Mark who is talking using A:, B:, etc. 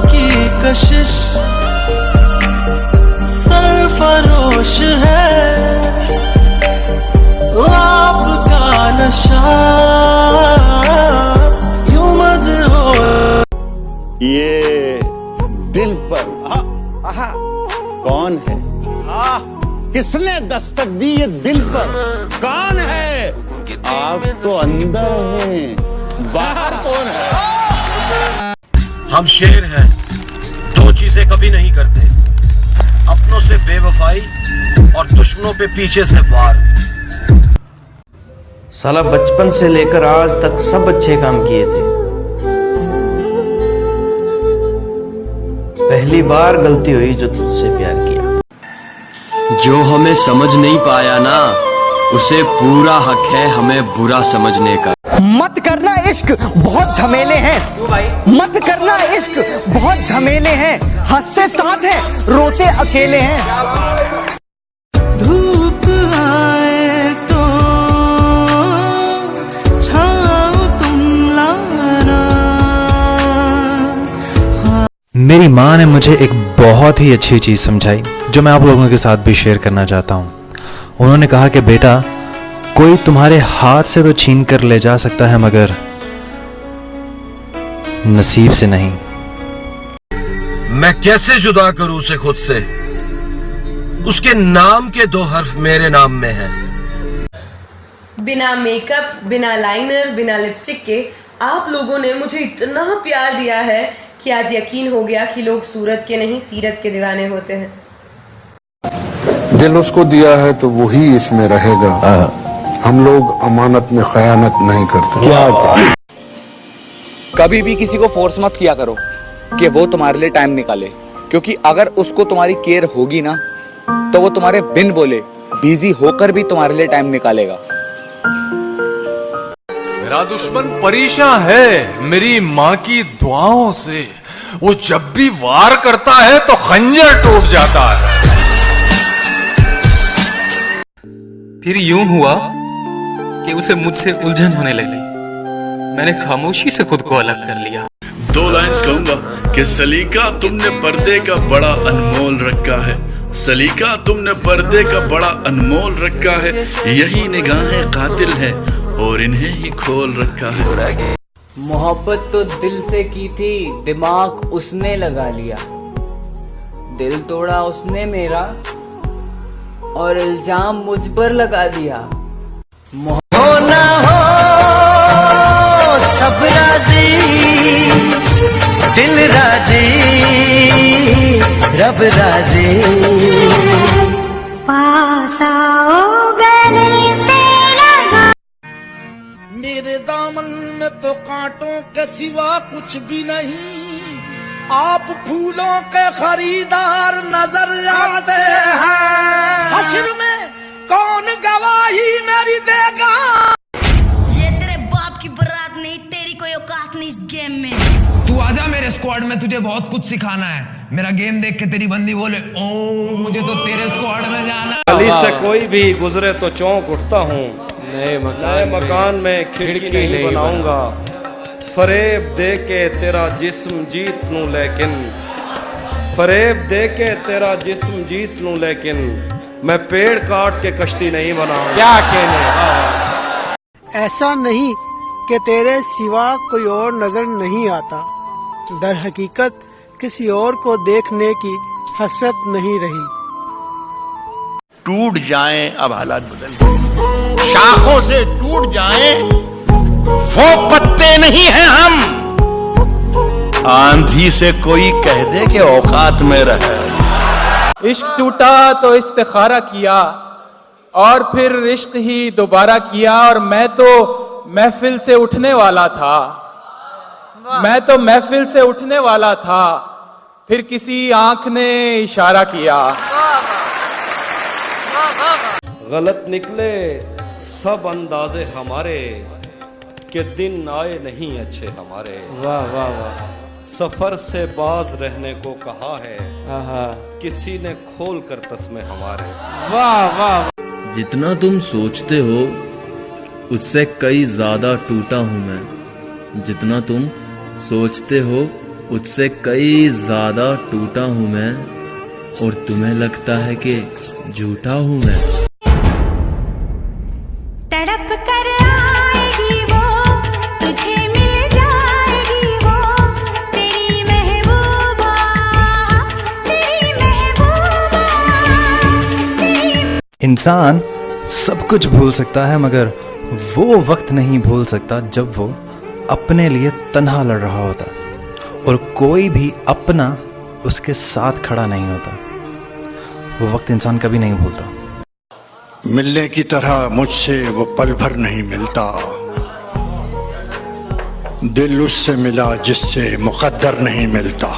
A: आपकी कशिश सरफरोश है, आपका नशा यूं मदहोश।
B: ये दिल पर कौन है? किसने दस्तक दी ये दिल पर? कौन है? आप तो अंदर हैं, बाहर कौन है?
C: हम शेर हैं, दो चीजें कभी नहीं करते, अपनों से बेवफाई और दुश्मनों पे पीछे से वार।
D: साला बचपन से लेकर आज तक सब अच्छे काम किए थे, पहली बार गलती हुई जो तुझसे प्यार किया।
E: जो हमें समझ नहीं पाया ना, उसे पूरा हक है हमें बुरा समझने का।
F: मत करना इश्क बहुत झमेले हैं, मत करना इश्क बहुत झमेले हैं, हंसते साथ हैं रोते अकेले हैं।
A: धूप आए तो छाँव तुम लाना।
G: मेरी माँ ने मुझे एक बहुत ही अच्छी चीज़ समझाई जो मैं आप लोगों के साथ भी शेयर करना चाहता हूँ। उन्होंने कहा कि बेटा, कोई तुम्हारे हाथ से तो छीन कर ले जा सकता है मगर नसीब से नहीं।
C: मैं कैसे जुदा करूं उसे खुद से, उसके नाम के 2 हर्फ मेरे नाम में हैं।
H: बिना मेकअप, बिना लाइनर, बिना लिपस्टिक के आप लोगों ने मुझे इतना प्यार दिया है कि आज यकीन हो गया कि लोग सूरत के नहीं सीरत के दीवाने होते हैं।
I: दिल उसको दिया है तो वही इसमें रहेगा। हम लोग अमानत में खयानत नहीं करते।
J: कभी भी किसी को फोर्स मत किया करो कि वो तुम्हारे लिए टाइम निकाले, क्योंकि अगर उसको तुम्हारी केयर होगी ना तो वो तुम्हारे बिन बोले बिजी होकर भी तुम्हारे लिए टाइम निकालेगा।
K: मेरा दुश्मन परेशान है मेरी माँ की दुआओं से, वो जब भी वार करता है तो खंजर टूट जाता है।
L: फिर यूं हुआ कि उसे मुझसे उलझन होने लगी, मैंने खामोशी से खुद को अलग कर लिया।
M: 2 लाइन्स कहूंगा कि सलीका तुमने पर्दे का बड़ा अनमोल रखा है, सलीका तुमने पर्दे का बड़ा अनमोल रखा है, यही निगाहें कातिल है और इन्हें ही खोल रखा है।
N: मोहब्बत तो दिल से की थी, दिमाग उसने लगा लिया, दिल तोड़ा उसने मेरा और इल्जाम मुझ पर लगा दिया।
A: हो ना हो सब राजी, दिल राजी, रब राजी।
O: पास आओ गले से लगा।
P: मेरे दामन में तो कांटों के सिवा कुछ भी नहीं, आप फूलों के खरीदार नजर आते हैं। हश्र में कौन गवाही मेरी देगा?
Q: ये तेरे बाप की बारात नहीं, तेरी कोई औकात नहीं इस गेम में।
R: तू आजा मेरे स्क्वाड में, तुझे बहुत कुछ सिखाना है। मेरा गेम देख के तेरी बंदी बोले ओ मुझे तो तेरे स्क्वाड में जाना।
S: गली से कोई भी गुजरे तो चौंक उठता हूँ, नए मकान में खिड़की नहीं बनाऊंगा, फरेब दे के तेरा जिस्म जीत लूं लेकिन, फरेब दे के तेरा जिस्म जीत लूं लेकिन, मैं पेड़ काट के कश्ती नहीं बनाऊंगा। क्या कहने?
F: ऐसा नहीं कि तेरे सिवा कोई और नजर नहीं आता, दर हकीकत किसी और को देखने की हसरत नहीं रही।
B: टूट जाएं अब हालात बदल, शाखों से टूट जाएं वो पत्ते नहीं हैं हम, आंधी से कोई कह दे कि औकात में रहे।
T: इश्क टूटा तो इस्तिखारा किया और फिर इश्क ही दोबारा किया, और मैं तो महफिल से उठने वाला था, मैं तो महफिल से उठने वाला था, फिर किसी आंख ने इशारा किया।
S: गलत निकले सब अंदाजे हमारे, कि दिन आए नहीं अच्छे हमारे।
N: वाह वाह वाह।
S: सफर से बाज रहने को कहा है, किसी ने खोल कर तस्मे हमारे।
N: वाह वाह।
E: जितना तुम सोचते हो उससे कई ज्यादा टूटा हूं मैं, जितना तुम सोचते हो
U: उससे कई ज्यादा टूटा हूं मैं, और तुम्हें लगता है कि झूठा हूं मैं।
O: तड़प कर आएगी वो, तुझे मिल जाएगी वो, तेरी महबूबा, तेरी महबूबा, तेरी।
G: इंसान सब कुछ भूल सकता है मगर वो वक्त नहीं भूल सकता जब वो अपने लिए तन्हा लड़ रहा होता और कोई भी अपना उसके साथ खड़ा नहीं होता। वो वक्त इंसान कभी नहीं भूलता।
I: मिलने की तरह मुझसे वो पल भर नहीं मिलता, दिल उससे मिला जिससे मुकद्दर नहीं मिलता।